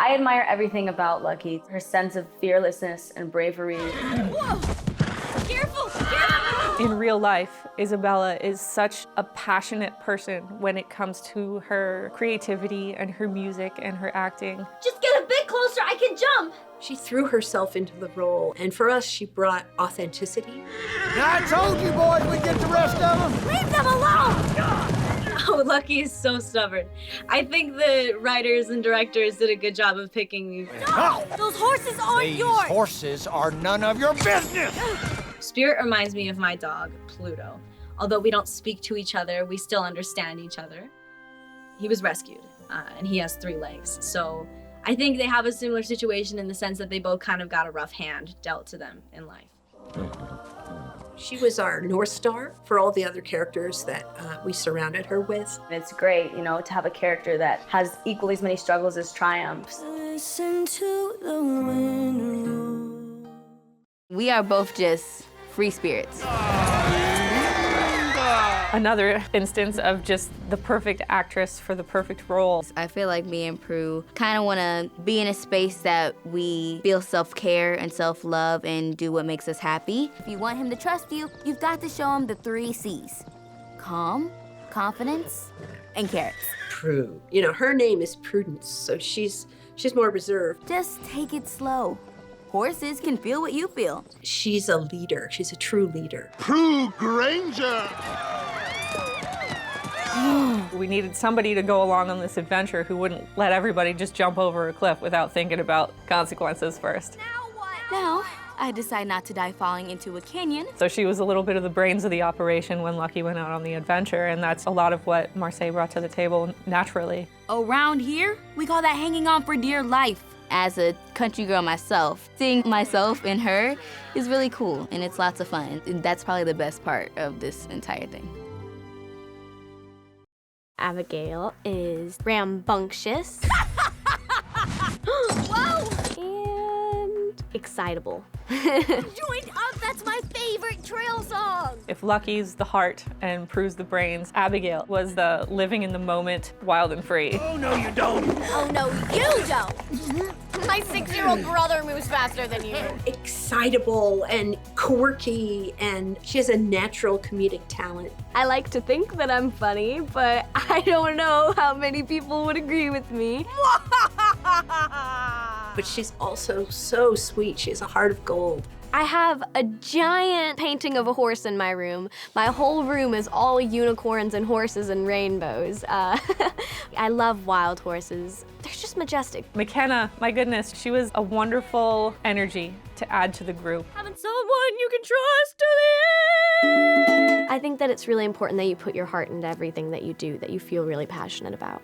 I admire everything about Lucky, her sense of fearlessness and bravery. Whoa! Careful! Careful! In real life, Isabella is such a passionate person when it comes to her creativity and her music and her acting. Just get a bit closer, I can jump! She threw herself into the role, and for us, she brought authenticity. I told you boys we'd get the rest of them. Leave them alone! Oh, Lucky is so stubborn. I think the writers and directors did a good job of picking these. No! Those horses aren't yours! These horses are none of your business! Spirit reminds me of my dog, Pluto. Although we don't speak to each other, we still understand each other. He was rescued, and he has 3 legs. So I think they have a similar situation in the sense that they both kind of got a rough hand dealt to them in life. She was our North Star for all the other characters that we surrounded her with. It's great, you know, to have a character that has equally as many struggles as triumphs. Listen to the wind. We are both just free spirits. Another instance of just the perfect actress for the perfect role. I feel like me and Prue kind of want to be in a space that we feel self-care and self-love and do what makes us happy. If you want him to trust you, you've got to show him the 3 C's. Calm, confidence, and carrots. Prue. You know, her name is Prudence, so she's more reserved. Just take it slow. Horses can feel what you feel. She's a leader. She's a true leader. Prue Granger! We needed somebody to go along on this adventure who wouldn't let everybody just jump over a cliff without thinking about consequences first. Now, I decide not to die falling into a canyon. So she was a little bit of the brains of the operation when Lucky went out on the adventure, and that's a lot of what Marseille brought to the table naturally. Around here, we call that hanging on for dear life. As a country girl myself, seeing myself in her is really cool, and it's lots of fun. And that's probably the best part of this entire thing. Abigail is rambunctious. Whoa! And excitable. Joined up, that's my favorite trail song! If Lucky's the heart and Prue's the brains, Abigail was the living in the moment, wild and free. Oh, no, you don't. Oh, no, you don't! My 6-year-old brother moves faster than you. Excitable and quirky, and she has a natural comedic talent. I like to think that I'm funny, but I don't know how many people would agree with me. But she's also so sweet. She has a heart of gold. I have a giant painting of a horse in my room. My whole room is all unicorns and horses and rainbows. I love wild horses. They're just majestic. McKenna, my goodness, she was a wonderful energy to add to the group. Having someone you can trust to the end. I think that it's really important that you put your heart into everything that you do, that you feel really passionate about.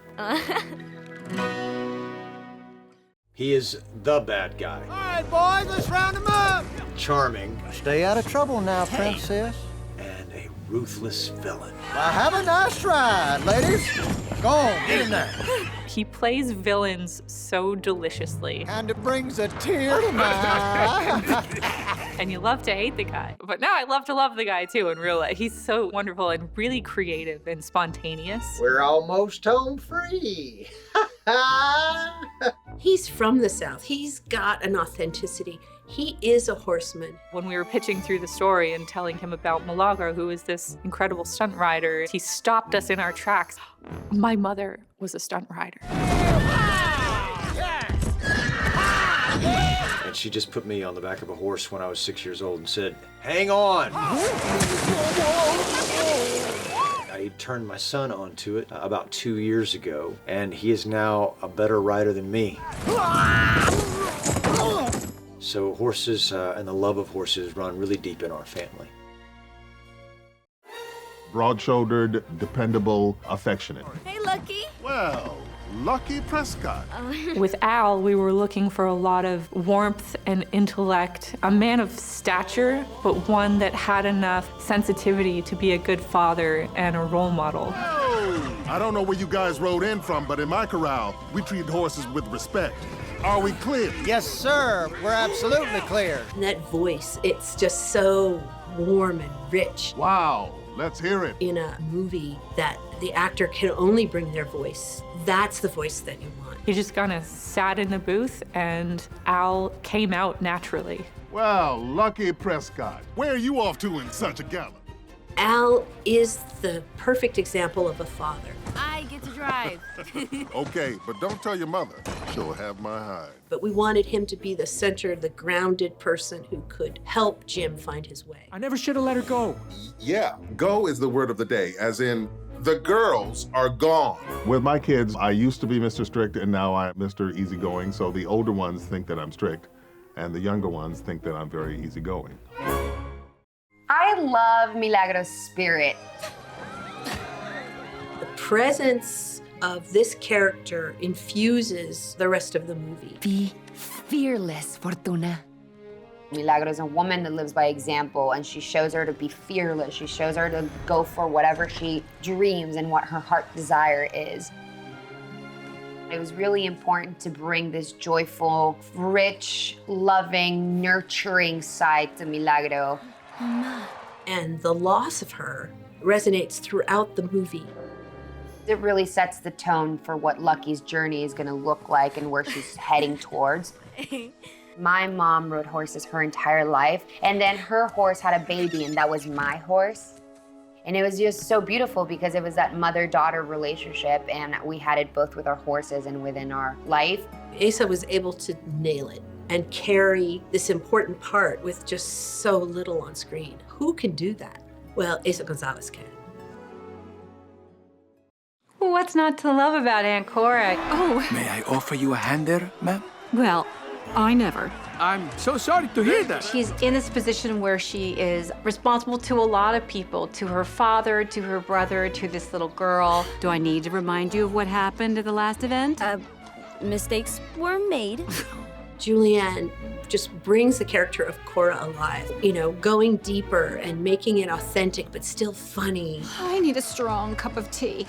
He is the bad guy. All right, boys, let's round them up. Charming. Stay out of trouble now, princess. And a ruthless villain. Well, have a nice ride, ladies. Go on, get in there. He plays villains so deliciously. And it brings a tear to my eye. And you love to hate the guy. But now I love to love the guy too in real life. He's so wonderful and really creative and spontaneous. We're almost home free. He's from the South. He's got an authenticity. He is a horseman. When we were pitching through the story and telling him about Milagro, who is this incredible stunt rider, he stopped us in our tracks. My mother was a stunt rider. And she just put me on the back of a horse when I was 6 years old and said, "Hang on." I turned my son onto it about 2 years ago, and he is now a better rider than me. So horses and the love of horses run really deep in our family. Broad-shouldered, dependable, affectionate. Hey, Lucky. Well, Lucky Prescott. With Al, we were looking for a lot of warmth and intellect, a man of stature, but one that had enough sensitivity to be a good father and a role model. I don't know where you guys rode in from, but in my corral, we treat horses with respect. Are we clear? Yes, sir. We're absolutely clear. And that voice, it's just so warm and rich. Wow, let's hear it. In a movie that the actor can only bring their voice, that's the voice that you want. He just kind of sat in the booth and Al came out naturally. Well, Lucky Prescott, where are you off to in such a gallop? Al is the perfect example of a father. I get to drive. Okay, but don't tell your mother. She'll have my hide. But we wanted him to be the center, the grounded person who could help Jim find his way. I never should have let her go. Yeah, go is the word of the day, as in the girls are gone. With my kids, I used to be Mr. Strict and now I'm Mr. Easygoing, so the older ones think that I'm strict and the younger ones think that I'm very easygoing. I love Milagros' spirit. The presence of this character infuses the rest of the movie. Be fearless, Fortuna. Milagros is a woman that lives by example, and she shows her to be fearless. She shows her to go for whatever she dreams and what her heart desire is. It was really important to bring this joyful, rich, loving, nurturing side to Milagro. And the loss of her resonates throughout the movie. It really sets the tone for what Lucky's journey is gonna look like and where she's heading towards. My mom rode horses her entire life, and then her horse had a baby, and that was my horse. And it was just so beautiful because it was that mother-daughter relationship, and we had it both with our horses and within our life. Asa was able to nail it and carry this important part with just so little on screen. Who can do that? Well, Asa Gonzalez can. What's not to love about Aunt Cora? Oh. May I offer you a hand there, ma'am? Well, I never. I'm so sorry to hear that. She's in this position where she is responsible to a lot of people, to her father, to her brother, to this little girl. Do I need to remind you of what happened at the last event? Mistakes were made. Julianne just brings the character of Cora alive, you know, going deeper and making it authentic, but still funny. I need a strong cup of tea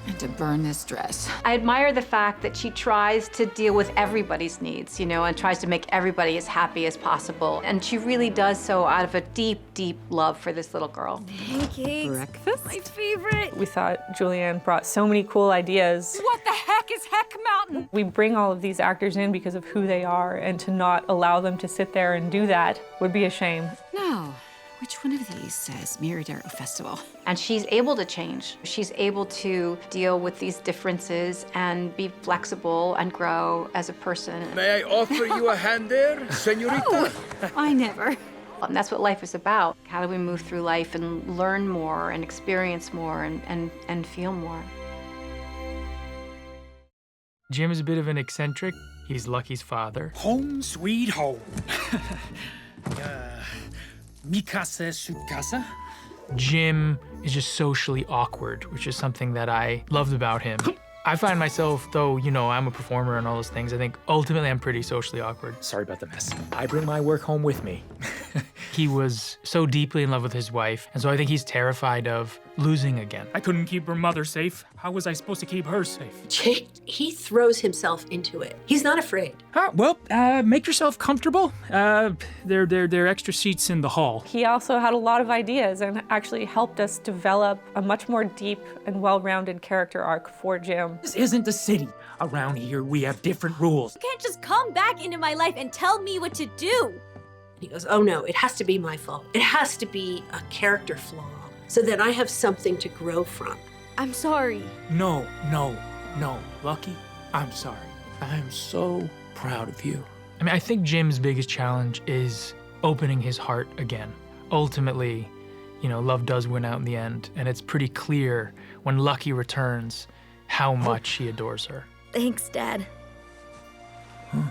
and to burn this dress. I admire the fact that she tries to deal with everybody's needs, you know, and tries to make everybody as happy as possible. And she really does so out of a deep, deep love for this little girl. Pancakes. Breakfast? My favorite. We thought Julianne brought so many cool ideas. What the heck is Heck Mountain? We bring all of these actors in because of who they are, and to not allow them to sit there and do that would be a shame. No. Which one of these says Mirador Festival? And she's able to change. She's able to deal with these differences and be flexible and grow as a person. May I offer you a hand there, señorita? Oh, I never. And that's what life is about. How do we move through life and learn more and experience more and feel more? Jim is a bit of an eccentric. He's Lucky's father. Home sweet home. Mi casa, su casa? Jim is just socially awkward, which is something that I loved about him. I find myself, though, you know, I'm a performer and all those things, I think ultimately I'm pretty socially awkward. Sorry about the mess. I bring my work home with me. He was so deeply in love with his wife, and so I think he's terrified of losing again. I couldn't keep her mother safe. How was I supposed to keep her safe? Jake, he throws himself into it. He's not afraid. Make yourself comfortable. There are extra seats in the hall. He also had a lot of ideas and actually helped us develop a much more deep and well-rounded character arc for Jim. This isn't the city. Around here, we have different rules. You can't just come back into my life and tell me what to do. He goes, oh no, it has to be my fault. It has to be a character flaw so that I have something to grow from. I'm sorry. No, Lucky, I'm sorry. I am so proud of you. I mean, I think Jim's biggest challenge is opening his heart again. Ultimately, you know, love does win out in the end, and it's pretty clear when Lucky returns how much he adores her. Thanks, Dad. Huh.